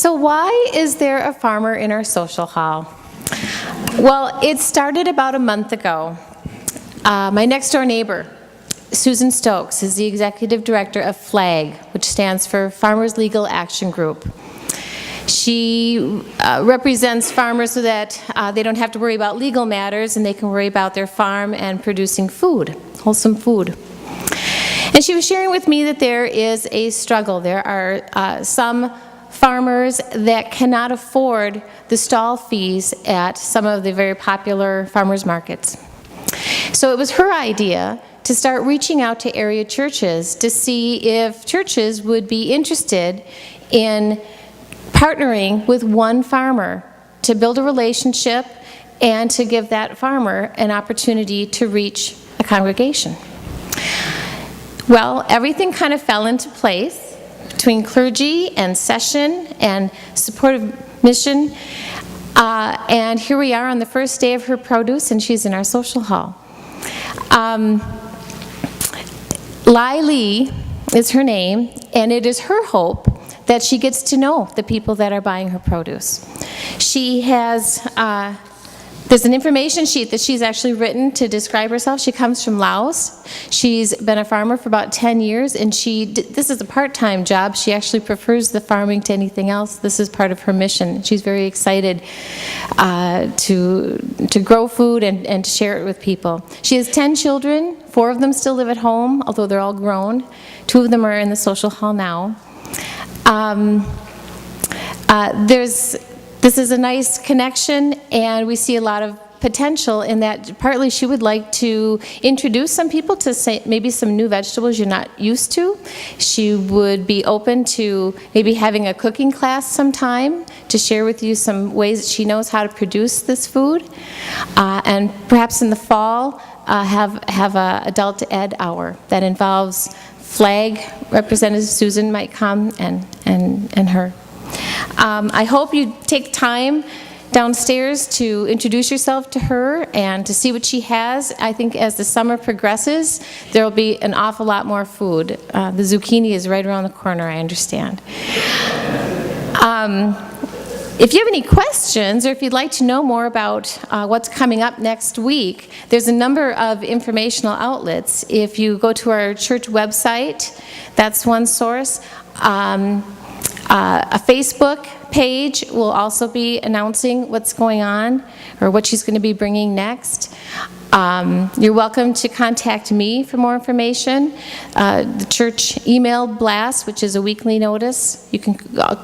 So why is there a farmer in our social hall? Well, it started about a month ago. My next door neighbor, Susan Stokes, is the executive director of FLAG, which stands for Farmers Legal Action Group. She represents farmers so that they don't have to worry about legal matters and they can worry about their farm and producing food, wholesome food. And she was sharing with me that there is a struggle. There are some farmers that cannot afford the stall fees at some of the very popular farmers markets. So it was her idea to start reaching out to area churches to see if churches would be interested in partnering with one farmer to build a relationship and to give that farmer an opportunity to reach a congregation. Well, everything kind of fell into place between clergy and session and supportive mission, and here we are on the first day of her produce, and she's in our social hall. Lai Lee is her name, and it is her hope that she gets to know the people that are buying her produce. She has, there's an information sheet that she's actually written to describe herself. She comes from Laos. She's been a farmer for about 10 years, and this is a part-time job. She actually prefers the farming to anything else. This is part of her mission. She's very excited to grow food and to share it with people. She has 10 children. 4 of them still live at home, although they're all grown. 2 of them are in the social hall now. This is a nice connection, and we see a lot of potential in that. Partly she would like to introduce some people to maybe some new vegetables you're not used to. She would be open to maybe having a cooking class sometime to share with you some ways that she knows how to produce this food. And perhaps in the fall have a adult ed hour that involves FLAG. Representative Susan might come and her. I hope you take time downstairs to introduce yourself to her and to see what she has. I think as the summer progresses, there will be an awful lot more food. The zucchini is right around the corner, I understand. If you have any questions, or if you'd like to know more about what's coming up next week, there's a number of informational outlets. If you go to our church website, that's one source. A Facebook page will also be announcing what's going on or what she's going to be bringing next. You're welcome to contact me for more information. The church email blast, which is a weekly notice, you can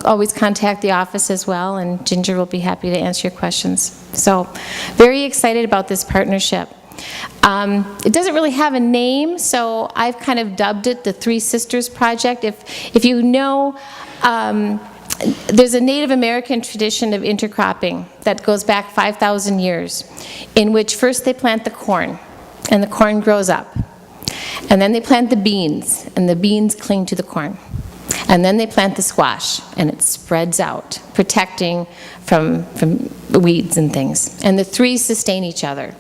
always contact the office as well, and Ginger will be happy to answer your questions. So, very excited about this partnership. It doesn't really have a name, so I've kind of dubbed it the Three Sisters Project. If you know, there's a Native American tradition of intercropping that goes back 5,000 years, in which first they plant the corn, and the corn grows up. And then they plant the beans, and the beans cling to the corn. And then they plant the squash, and it spreads out, protecting from weeds and things. And the three sustain each other.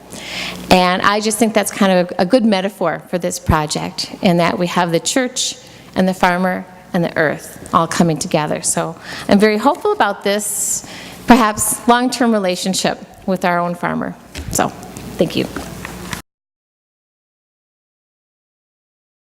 And I just think that's kind of a good metaphor for this project, in that we have the church and the farmer and the earth all coming together. So I'm very hopeful about this, perhaps long-term relationship with our own farmer. So, thank you.